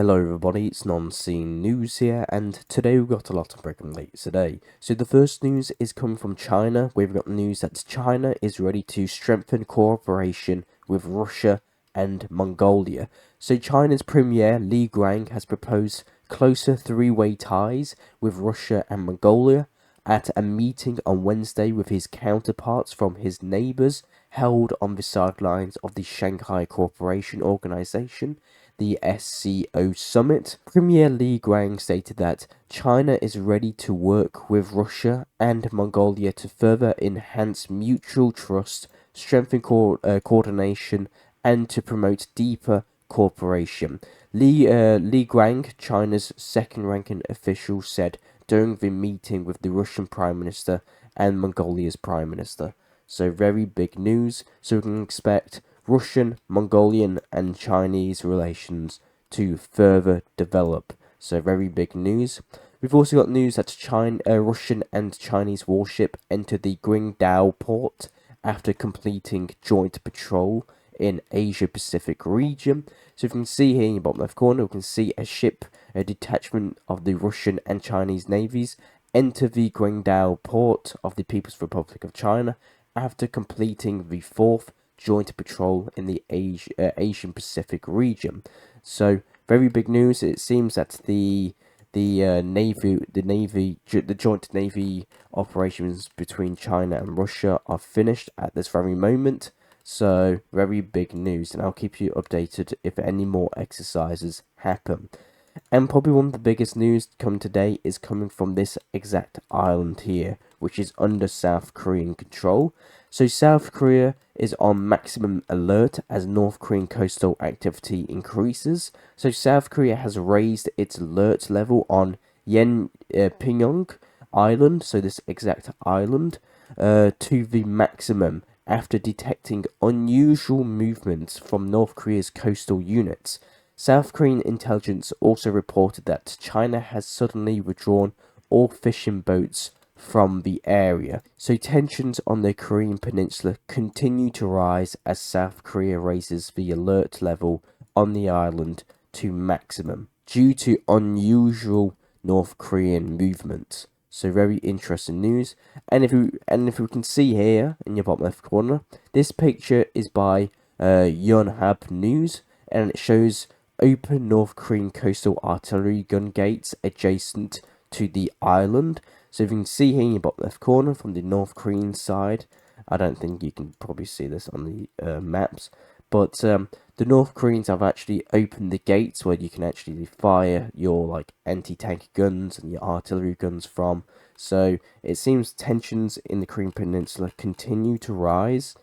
Hello everybody, it's Non-Scene News here, and today we've got a lot of breaking news today. So the first news is coming from China. We've got news that China is ready to strengthen cooperation with Russia and Mongolia. So China's Premier Li Guang has proposed closer three-way ties with Russia and Mongolia at a meeting on Wednesday with his counterparts from his neighbours held on the sidelines of the Shanghai Cooperation Organization, the SCO summit. Premier Li Guang stated that China is ready to work with Russia and Mongolia to further enhance mutual trust, strengthen coordination, and to promote deeper cooperation. Li Guang, China's second-ranking official, said during the meeting with the Russian Prime Minister and Mongolia's Prime Minister. So very big news. So we can expect Russian, Mongolian, and Chinese relations to further develop. So very big news. We've also got news that Russian and Chinese warship entered the Qingdao port after completing joint patrol in Asia-Pacific region. So you can see here in the bottom left corner, we can see a detachment of the Russian and Chinese navies enter the Qingdao port of the People's Republic of China after completing the fourth joint patrol in the Asian Pacific region. So very big news. It seems that the joint navy operations between China and Russia are finished at this very moment. So very big news, and I'll keep you updated if any more exercises happen. And probably one of the biggest news coming today is coming from this exact island here, which is under South Korean control. So South Korea is on maximum alert as North Korean coastal activity increases. So South Korea has raised its alert level on Pyongyang Island, so this exact island, to the maximum after detecting unusual movements from North Korea's coastal units. South Korean intelligence also reported that China has suddenly withdrawn all fishing boats from the area, so tensions on the Korean peninsula continue to rise as South Korea raises the alert level on the island to maximum due to unusual North Korean movements. So very interesting news. And if we can see here in your bottom left corner, this picture is by Yonhap News, and it shows open North Korean coastal artillery gun gates adjacent to the island. So if you can see here in your bottom left corner from the North Korean side, I don't think you can probably see this on the maps, but the North Koreans have actually opened the gates where you can actually fire your anti-tank guns and your artillery guns from. So it seems tensions in the Korean Peninsula continue to rise.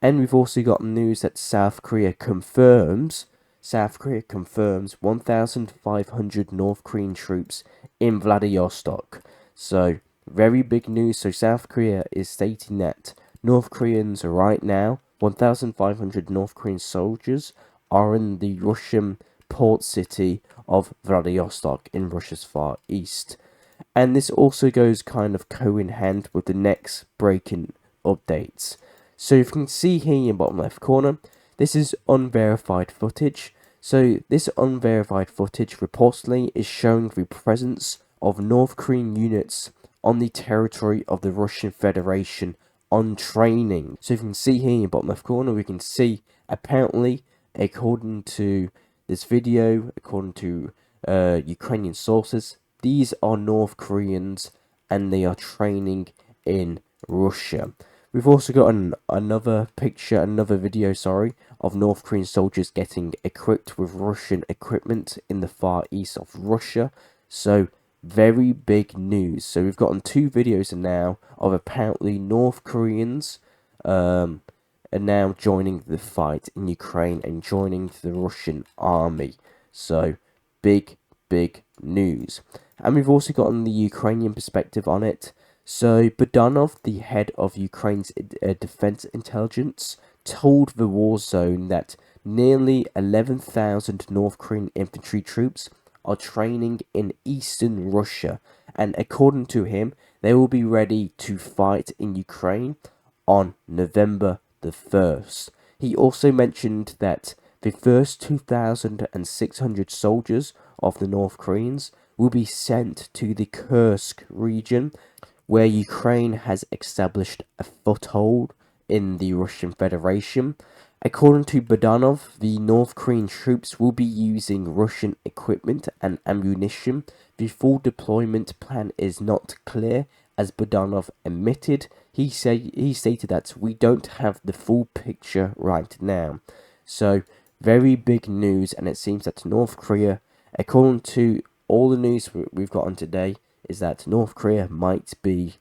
And we've also got news that South Korea confirms 1,500 North Korean troops in Vladivostok. So very big news. So South Korea is stating that North Koreans right now, 1,500 North Korean soldiers are in the Russian port city of Vladivostok in Russia's far east. And this also goes kind of in hand with the next breaking updates. So if you can see here in your bottom left corner, this is unverified footage. So this unverified footage reportedly is showing the presence of North Korean units on the territory of the Russian Federation on training. So if you can see here in the bottom left corner, we can see apparently, according to this video, according to Ukrainian sources, these are North Koreans and they are training in Russia. We've also got another video, of North Korean soldiers getting equipped with Russian equipment in the far east of Russia. So very big news. So we've gotten two videos now of apparently North Koreans are now joining the fight in Ukraine and joining the Russian army. So big news. And we've also gotten the Ukrainian perspective on it. So Budanov, the head of Ukraine's defense intelligence, told the war zone that nearly 11,000 North Korean infantry troops are training in eastern Russia, and according to him, they will be ready to fight in Ukraine on November the 1st. He also mentioned that the first 2,600 soldiers of the North Koreans will be sent to the Kursk region, where Ukraine has established a foothold in the Russian Federation. According to Budanov, the North Korean troops will be using Russian equipment and ammunition. The full deployment plan is not clear, as Budanov admitted. He stated that we don't have the full picture right now. So, very big news, and it seems that North Korea, according to all the news we've got on today, is that North Korea might be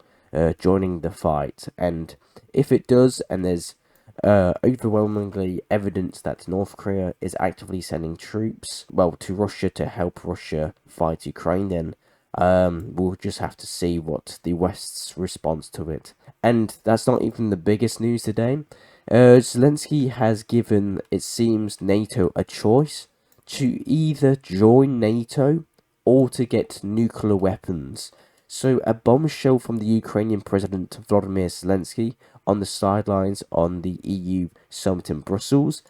joining the fight. And if it does, and there's overwhelmingly evidence that North Korea is actively sending troops, well, to Russia to help Russia fight Ukraine, then we'll just have to see what the West's response to it. And that's not even the biggest news today. Zelensky has given, it seems, NATO a choice to either join NATO or to get nuclear weapons. So a bombshell from the Ukrainian President Volodymyr Zelensky on the sidelines on the EU summit in Brussels.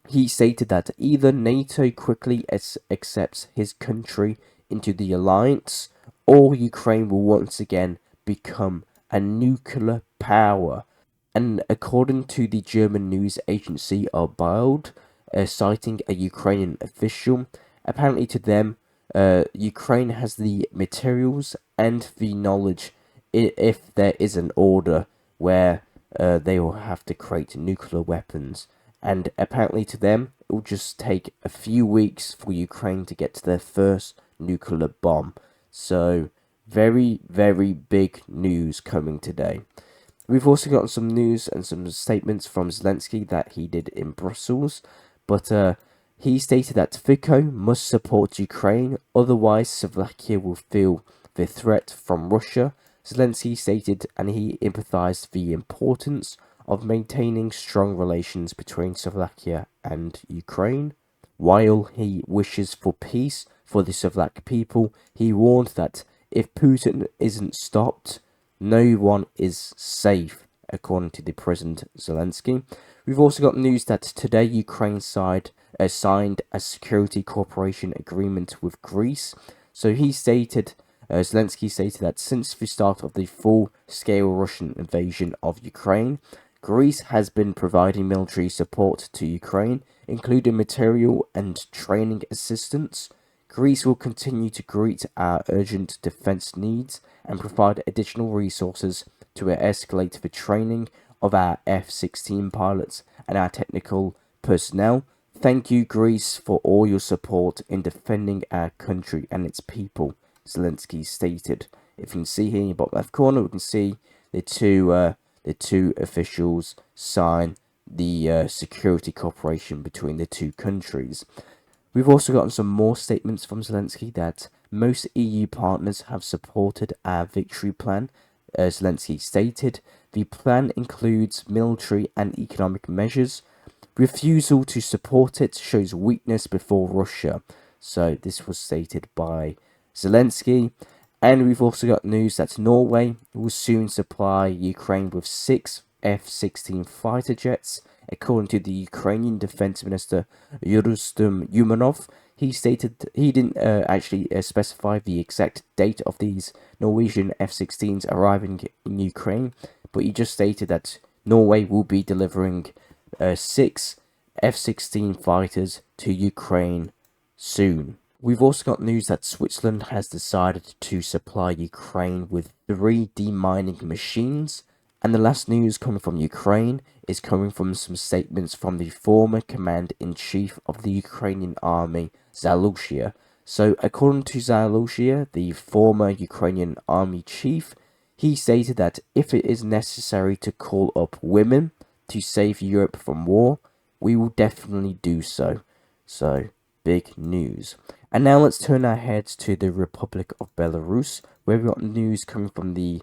He stated that either NATO quickly accepts his country into the alliance, or Ukraine will once again become a nuclear power. And according to the German news agency Bild, citing a Ukrainian official, apparently to them, Ukraine has the materials and the knowledge if there is an order where they will have to create nuclear weapons. And apparently to them, it will just take a few weeks for Ukraine to get to their first nuclear bomb. So, very, very big news coming today. We've also got some news and some statements from Zelensky that he did in Brussels, but he stated that Fico must support Ukraine, otherwise Slovakia will feel the threat from Russia. Zelensky stated, and he emphasized the importance of maintaining strong relations between Slovakia and Ukraine. While he wishes for peace for the Slovak people, he warned that if Putin isn't stopped, no one is safe, according to the President Zelensky. We've also got news that today Ukraine side signed a security cooperation agreement with Greece. So he stated, Zelensky stated that since the start of the full-scale Russian invasion of Ukraine, Greece has been providing military support to Ukraine, including material and training assistance. Greece will continue to greet our urgent defense needs and provide additional resources to escalate the training of our F-16 pilots and our technical personnel. Thank you, Greece, for all your support in defending our country and its people, Zelensky stated. If you can see here in the bottom left corner, we can see the two officials sign the security cooperation between the two countries. We've also gotten some more statements from Zelensky that most EU partners have supported our victory plan. Zelensky stated, the plan includes military and economic measures. Refusal to support it shows weakness before Russia. So this was stated by Zelensky. And we've also got news that Norway will soon supply Ukraine with 6 F-16 fighter jets. According to the Ukrainian Defense Minister Rustem Umanov, he stated he didn't actually specify the exact date of these Norwegian F-16s arriving in Ukraine, but he just stated that Norway will be delivering 6 F-16 fighters to Ukraine soon. We've also got news that Switzerland has decided to supply Ukraine with 3 demining machines. And the last news coming from Ukraine is coming from some statements from the former Commander-in-Chief of the Ukrainian Army, Zaluzhya. So, according to Zaluzhya, the former Ukrainian Army Chief, he stated that if it is necessary to call up women to save Europe from war, we will definitely do so. So, big news. And now let's turn our heads to the Republic of Belarus, where we've got news coming from the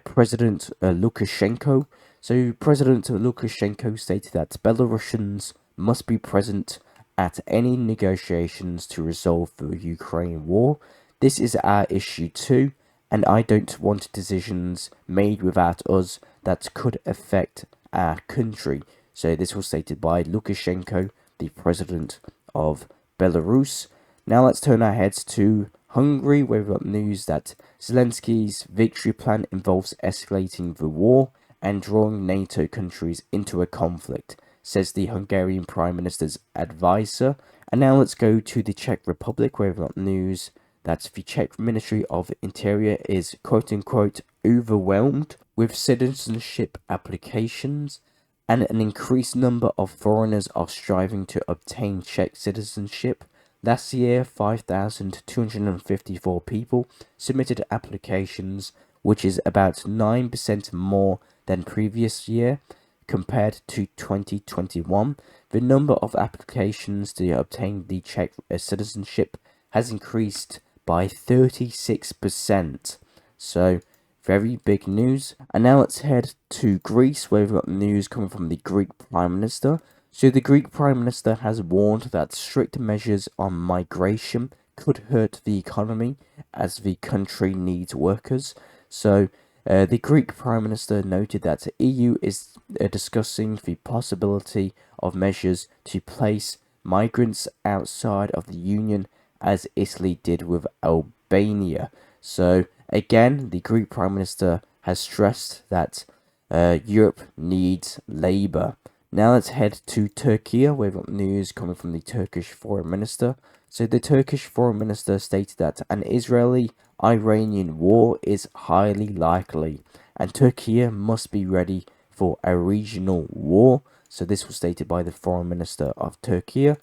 President Lukashenko. So President Lukashenko stated that Belarusians must be present at any negotiations to resolve the Ukraine war. This is our issue too, and I don't want decisions made without us that could affect our country. So this was stated by Lukashenko the president of Belarus. Now let's turn our heads to Hungary, where we've got news that Zelensky's victory plan involves escalating the war and drawing NATO countries into a conflict, says the Hungarian Prime Minister's advisor. And now let's go to the Czech Republic, where we've got news that the Czech Ministry of Interior is quote-unquote overwhelmed with citizenship applications, and an increased number of foreigners are striving to obtain Czech citizenship. Last year, 5,254 people submitted applications, which is about 9% more than previous year. Compared to 2021, the number of applications to obtain the Czech citizenship has increased by 36%. So, very big news. And now let's head to Greece, where we've got news coming from the Greek Prime Minister. So the Greek Prime Minister has warned that strict measures on migration could hurt the economy as the country needs workers. So the Greek Prime Minister noted that the EU is discussing the possibility of measures to place migrants outside of the Union, as Italy did with Albania. So again, the Greek Prime Minister has stressed that Europe needs labour. Now let's head to Turkey, where we've got news coming from the Turkish Foreign Minister. So the Turkish Foreign Minister stated that an Israeli-Iranian war is highly likely, and Turkey must be ready for a regional war. So this was stated by the Foreign Minister of Turkey.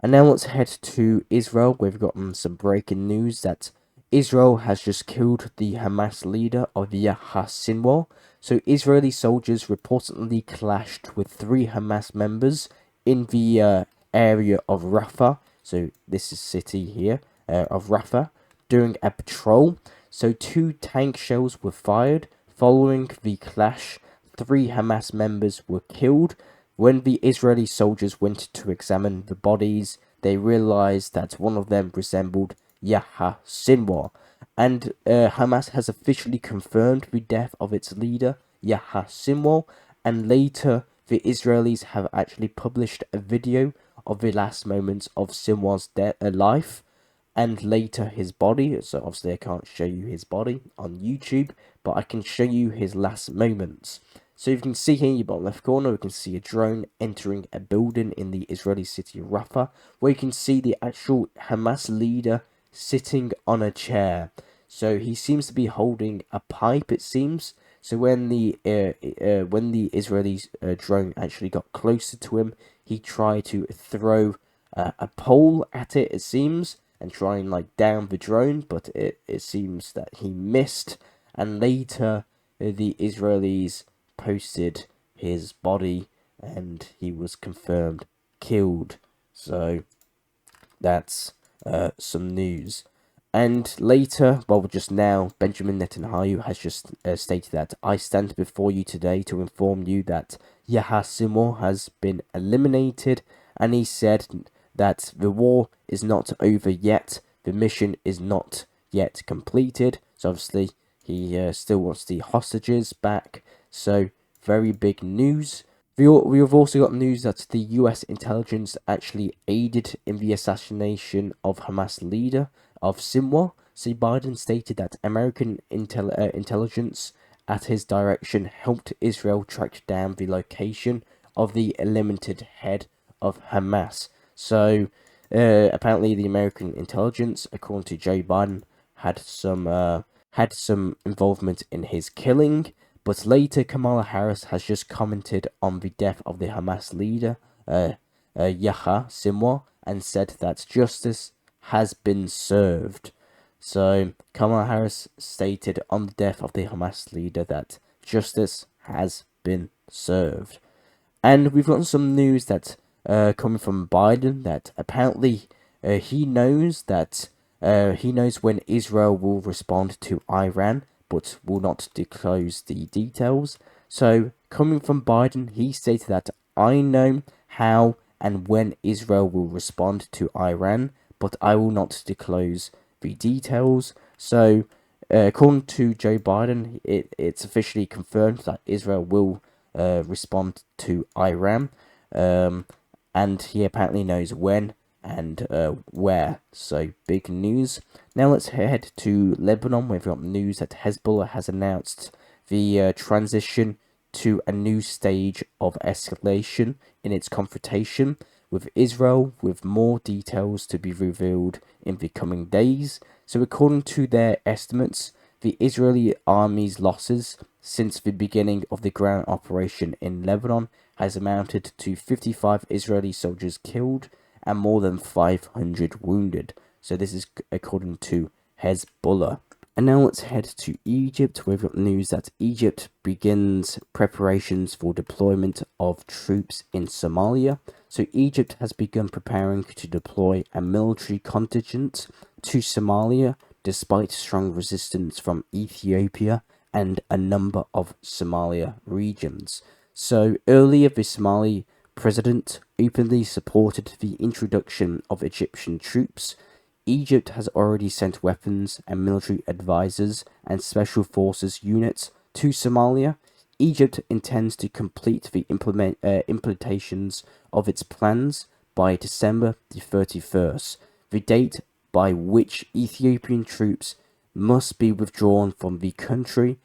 And now let's head to Israel, where we've gotten some breaking news that Israel has just killed the Hamas leader of Yahya Sinwar. So Israeli soldiers reportedly clashed with 3 Hamas members in the area of Rafah. So this is city here of Rafah during a patrol. So 2 tank shells were fired. Following the clash, 3 Hamas members were killed. When the Israeli soldiers went to examine the bodies, they realized that one of them resembled Yahya Sinwar, and Hamas has officially confirmed the death of its leader, Yahya Sinwar, and later the Israelis have actually published a video of the last moments of Sinwar's life, and later his body. So obviously I can't show you his body on YouTube, but I can show you his last moments. So you can see here in your bottom left corner, we can see a drone entering a building in the Israeli city of Rafah, where you can see the actual Hamas leader sitting on a chair. So he seems to be holding a pipe, it seems. So when the Israeli drone actually got closer to him, he tried to throw a pole at it, it seems, and try and like down the drone, but it seems that he missed. And later the Israelis posted his body, and he was confirmed killed. So that's some news. And later, well, just now, Benjamin Netanyahu has just stated that I stand before you today to inform you that Yahya Sinwar has been eliminated, and he said that the war is not over yet, the mission is not yet completed. So obviously he still wants the hostages back. So very big news. We have also got news that the US intelligence actually aided in the assassination of Hamas leader of Sinwar. So Biden stated that American intelligence at his direction helped Israel track down the location of the eliminated head of Hamas. So apparently the American intelligence, according to Joe Biden, had some involvement in his killing. But later, Kamala Harris has just commented on the death of the Hamas leader, Yahya Sinwar, and said that justice has been served. So Kamala Harris stated on the death of the Hamas leader that justice has been served. And we've got some news that coming from Biden that apparently he knows when Israel will respond to Iran, but will not disclose the details. So, coming from Biden, he stated that I know how and when Israel will respond to Iran, but I will not disclose the details. So, according to Joe Biden, it's officially confirmed that Israel will respond to Iran. and he apparently knows when and where. So big news. Now let's head to Lebanon. We've got news that Hezbollah has announced the transition to a new stage of escalation in its confrontation with Israel, with more details to be revealed in the coming days. So according to their estimates, the Israeli army's losses since the beginning of the ground operation in Lebanon has amounted to 55 Israeli soldiers killed and more than 500 wounded. So this is according to Hezbollah. And now let's head to Egypt. We've got news that Egypt begins preparations for deployment of troops in Somalia. So Egypt has begun preparing to deploy a military contingent to Somalia despite strong resistance from Ethiopia and a number of Somalia regions. So earlier, the Somali president openly supported the introduction of Egyptian troops. Egypt has already sent weapons and military advisors and special forces units to Somalia. Egypt intends to complete the implementations of its plans by December the 31st, the date by which Ethiopian troops must be withdrawn from the country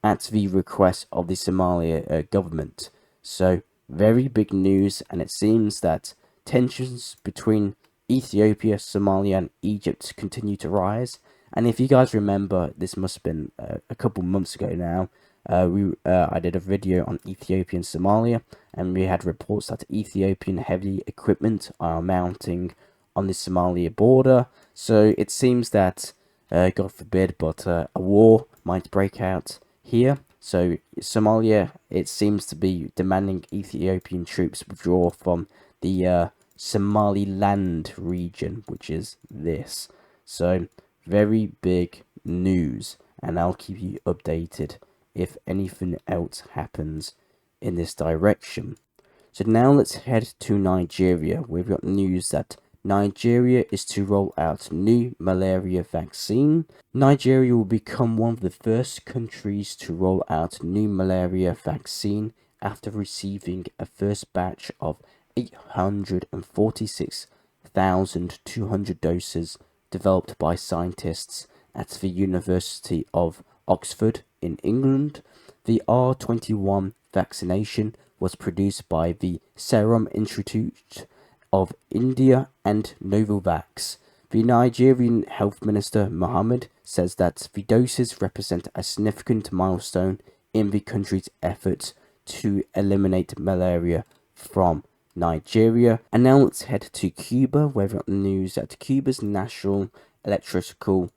at the request of the Somalia government. So, very big news, and it seems that tensions between Ethiopia, Somalia, and Egypt continue to rise. And if you guys remember, this must have been a couple months ago now. I did a video on Ethiopia and Somalia, and we had reports that Ethiopian heavy equipment are mounting on the Somalia border. So it seems that, God forbid, but a war might break out here. So Somalia, it seems to be demanding Ethiopian troops withdraw from the Somaliland region, which is this. So very big news, and I'll keep you updated if anything else happens in this direction. So now let's head to Nigeria. We've got news that Nigeria is to roll out new malaria vaccine. Nigeria will become one of the first countries to roll out new malaria vaccine after receiving a first batch of 846,200 doses developed by scientists at the University of Oxford in England. The R21 vaccination was produced by the Serum Institute of India and Novavax. The Nigerian Health Minister Mohammed says that the doses represent a significant milestone in the country's efforts to eliminate malaria from Nigeria. And now let's head to Cuba, where we've got news that Cuba's national electrical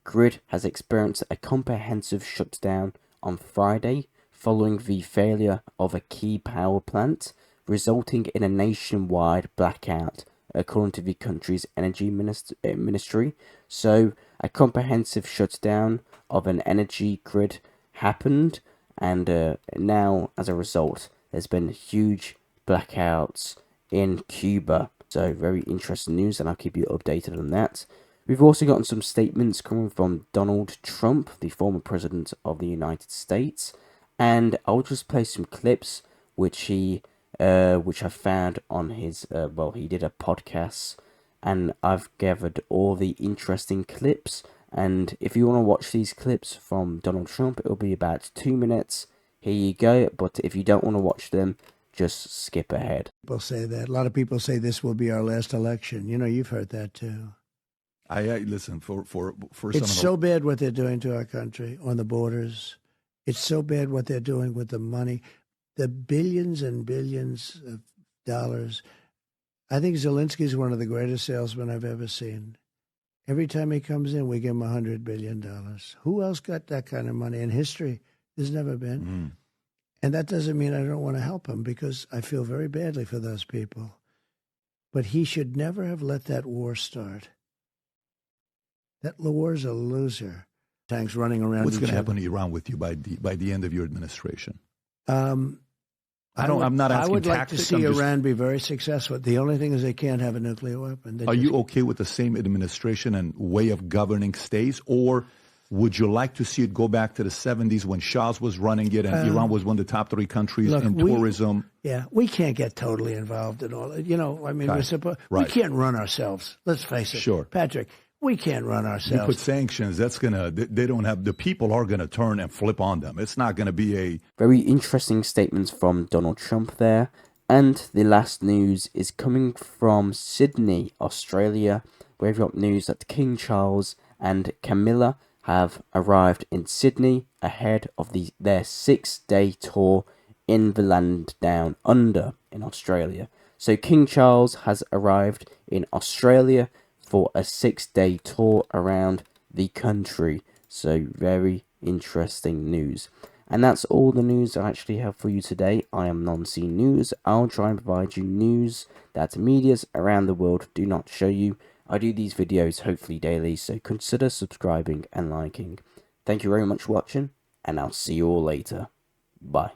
grid has experienced a comprehensive shutdown on Friday following the failure of a key power plant, resulting in a nationwide blackout, according to the country's energy ministry. So a comprehensive shutdown of an energy grid happened, and now as a result there's been huge blackouts in Cuba. So very interesting news, and I'll keep you updated on that. We've also gotten some statements coming from Donald Trump, the former president of the United States, and I'll just play some clips which I found on his he did a podcast, and I've gathered all the interesting clips. And if you want to watch these clips from Donald Trump, it'll be about 2 minutes. Here you go. But if you don't want to watch them, just skip ahead. People say that. A lot of people say this will be our last election. You know, you've heard that too. I listen for it's so bad what they're doing to our country on the borders. It's so bad what they're doing with the money, the billions and billions of dollars. I think Zelensky's one of the greatest salesmen I've ever seen. Every time he comes in, we give him $100 billion. Who else got that kind of money in history? There's never been. Mm. And that doesn't mean I don't want to help him, because I feel very badly for those people. But he should never have let that war start. That war's a loser. Tanks running around. What's going to happen to Iran with you by the end of your administration? I'm not asking. I would like to see Iran be very successful. The only thing is they can't have a nuclear weapon. Are you okay with the same administration and way of governing stays, or Would you like to see it go back to the 70s when Shah's was running it and Iran was one of the top 3 countries in tourism? We can't get totally involved in all that. I mean, we can't run ourselves. Let's face it. Sure. Patrick, we can't run ourselves. You put sanctions, they don't have, the people are going to turn and flip on them. It's not going to be a... Very interesting statements from Donald Trump there. And the last news is coming from Sydney, Australia, where we've got news that King Charles and Camilla have arrived in Sydney ahead of their 6-day tour in the land down under in Australia. So King Charles has arrived in Australia for a 6-day tour around the country. So very interesting news. And that's all the news I actually have for you today. I am Non-C News. I'll try and provide you news that medias around the world do not show you. I do these videos hopefully daily, so consider subscribing and liking. Thank you very much for watching, and I'll see you all later. Bye.